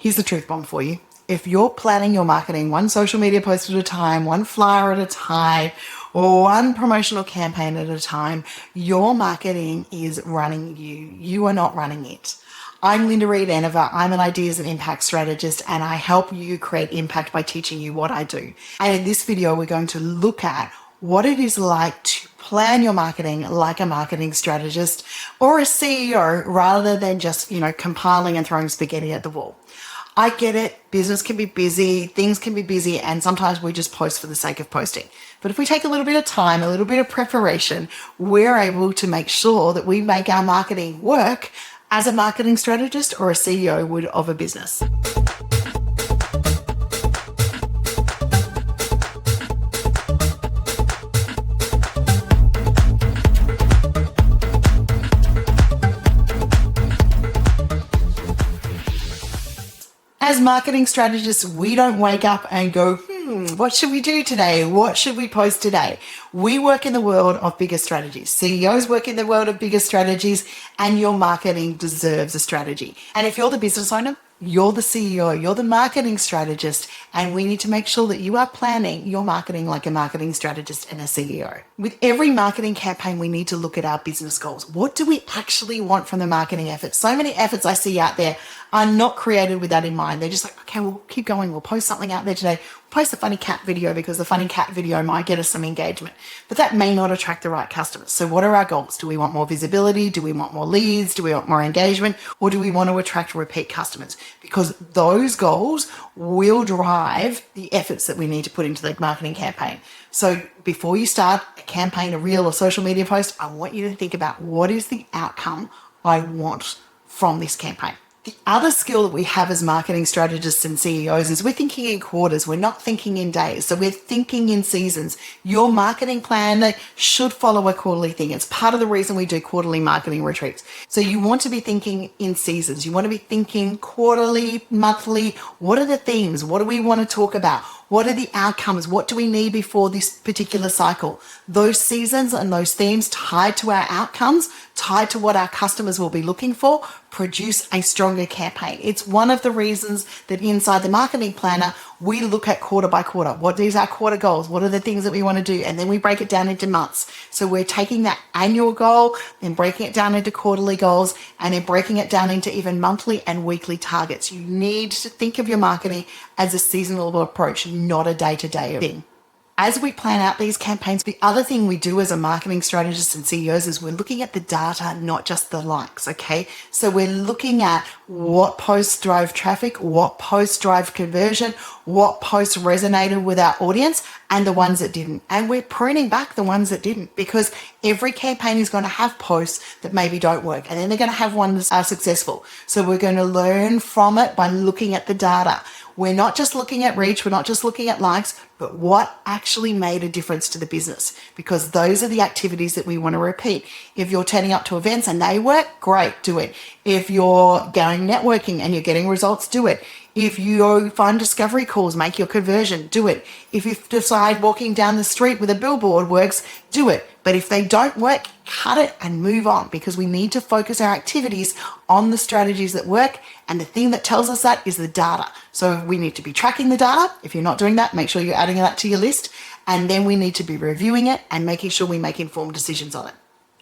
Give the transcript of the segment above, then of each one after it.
Here's the truth bomb for you. If you're planning your marketing one social media post at a time, one flyer at a time, or one promotional campaign at a time, your marketing is running you. You are not running it. I'm Linda Reed-Enever. I'm an ideas and impact strategist, and I help you create impact by teaching you what I do. And in this video, we're going to look at what it is like to plan your marketing like a marketing strategist or a CEO rather than just, compiling and throwing spaghetti at the wall. I get it. Business can be busy, things can be busy, and sometimes we just post for the sake of posting. But if we take a little bit of time, a little bit of preparation, we're able to make sure that we make our marketing work as a marketing strategist or a CEO would of a business. As marketing strategists, we don't wake up and go, what should we do today? What should we post today? We work in the world of bigger strategies. CEOs work in the world of bigger strategies, and your marketing deserves a strategy. And if you're the business owner, you're the CEO, you're the marketing strategist, and we need to make sure that you are planning your marketing like a marketing strategist and a CEO. With every marketing campaign, we need to look at our business goals. What do we actually want from the marketing effort? So many efforts I see out there are not created with that in mind. They're just like, okay, we'll keep going. We'll post something out there today. Post a funny cat video because the funny cat video might get us some engagement, but that may not attract the right customers. So what are our goals? Do we want more visibility? Do we want more leads? Do we want more engagement? Or do we want to attract repeat customers? Because those goals will drive the efforts that we need to put into the marketing campaign. So before you start a campaign, a reel or social media post, I want you to think about what is the outcome I want from this campaign. The other skill that we have as marketing strategists and CEOs is we're thinking in quarters. We're not thinking in days. So we're thinking in seasons. Your marketing plan should follow a quarterly thing. It's part of the reason we do quarterly marketing retreats. So you want to be thinking in seasons. You want to be thinking quarterly, monthly. What are the themes? What do we want to talk about? What are the outcomes? What do we need before this particular cycle? Those seasons and those themes tied to our outcomes, tied to what our customers will be looking for, produce a stronger campaign. It's one of the reasons that inside the marketing planner, we look at quarter by quarter. What is our quarter goals? What are the things that we want to do? And then we break it down into months. So we're taking that annual goal, then breaking it down into quarterly goals, and then breaking it down into even monthly and weekly targets. You need to think of your marketing as a seasonal approach, not a day-to-day thing. As we plan out these campaigns, the other thing we do as a marketing strategist and CEOs is we're looking at the data, not just the likes, okay? So we're looking at what posts drive traffic, what posts drive conversion, what posts resonated with our audience, and the ones that didn't. And we're pruning back the ones that didn't, because every campaign is going to have posts that maybe don't work, and then they're going to have ones that are successful. So we're going to learn from it by looking at the data. We're not just looking at reach, we're not just looking at likes, but what actually made a difference to the business, because those are the activities that we want to repeat. If you're turning up to events and they work, great, do it. If you're going networking and you're getting results, do it. If you find discovery calls, make your conversion, do it. If you decide walking down the street with a billboard works, do it. But if they don't work, cut it and move on, because we need to focus our activities on the strategies that work. And the thing that tells us that is the data. So we need to be tracking the data. If you're not doing that, make sure you're adding that to your list. And then we need to be reviewing it and making sure we make informed decisions on it.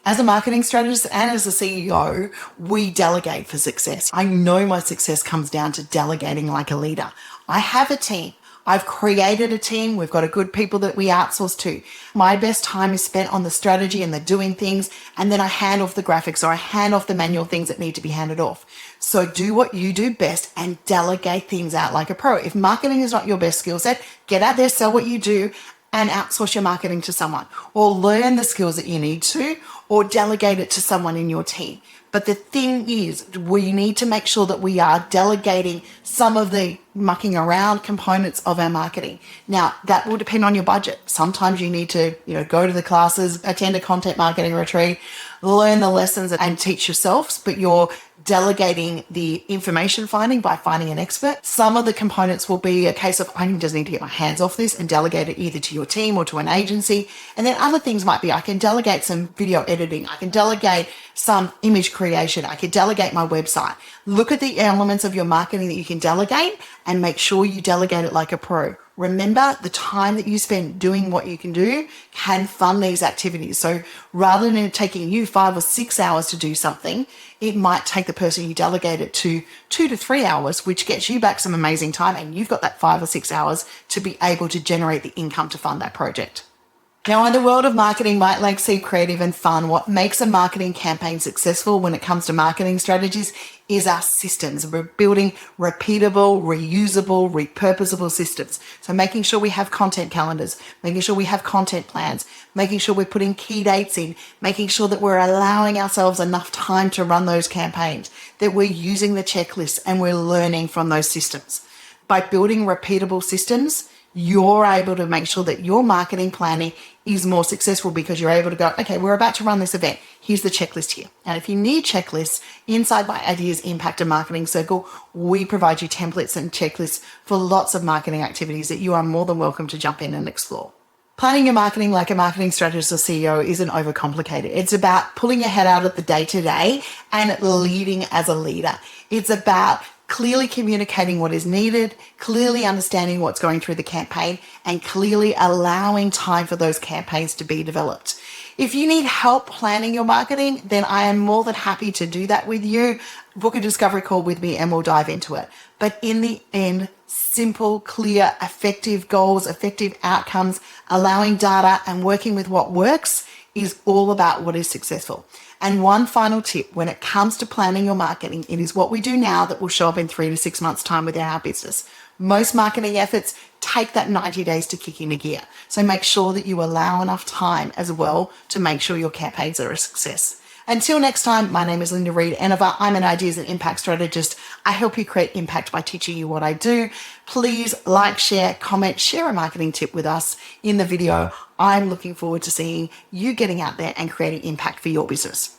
As a marketing strategist and as a CEO, we delegate for success. I know my success comes down to delegating like a leader. I have a team. I've created a team. We've got a good people that we outsource to. My best time is spent on the strategy and the doing things, and then I hand off the graphics, or I hand off the manual things that need to be handed off. So do what you do best and delegate things out like a pro. If marketing is not your best skill set, get out there, sell what you do, and outsource your marketing to someone, or learn the skills that you need to, or delegate it to someone in your team. But the thing is, we need to make sure that we are delegating some of the mucking around components of our marketing. Now, that will depend on your budget. Sometimes you need to, go to the classes, attend a content marketing retreat, learn the lessons and teach yourselves, but you're delegating the information finding by finding an expert. Some of the components will be a case of, I just need to get my hands off this and delegate it either to your team or to an agency. And then other things might be, I can delegate some video editing. I can delegate some image creation. I can delegate my website. Look at the elements of your marketing that you can delegate and make sure you delegate it like a pro. Remember, the time that you spend doing what you can do can fund these activities. So rather than it taking you 5 or 6 hours to do something, it might take the person you delegate it to 2 to 3 hours, which gets you back some amazing time. And you've got that 5 or 6 hours to be able to generate the income to fund that project. Now, in the world of marketing, might like seem creative and fun. What makes a marketing campaign successful when it comes to marketing strategies is our systems. We're building repeatable, reusable, repurposable systems. So making sure we have content calendars, making sure we have content plans, making sure we're putting key dates in, making sure that we're allowing ourselves enough time to run those campaigns, that we're using the checklists and we're learning from those systems. By building repeatable systems, you're able to make sure that your marketing planning is more successful because you're able to go, okay, we're about to run this event. Here's the checklist here. And if you need checklists, inside my Ideas Impact and Marketing Circle, we provide you templates and checklists for lots of marketing activities that you are more than welcome to jump in and explore. Planning your marketing like a marketing strategist or CEO isn't overcomplicated. It's about pulling your head out of the day-to-day and leading as a leader. It's about clearly communicating what is needed, clearly understanding what's going through the campaign, and clearly allowing time for those campaigns to be developed. If you need help planning your marketing, then I am more than happy to do that with you. Book a discovery call with me and we'll dive into it. But in the end, simple, clear, effective goals, effective outcomes, allowing data and working with what works is all about what is successful. And one final tip, when it comes to planning your marketing, it is what we do now that will show up in 3 to 6 months' time within our business. Most marketing efforts take that 90 days to kick into gear. So make sure that you allow enough time as well to make sure your campaigns are a success. Until next time, my name is Linda Reed-Enever. I'm an Ideas and Impact Strategist. I help you create impact by teaching you what I do. Please like, share, comment, share a marketing tip with us in the video. I'm looking forward to seeing you getting out there and creating impact for your business.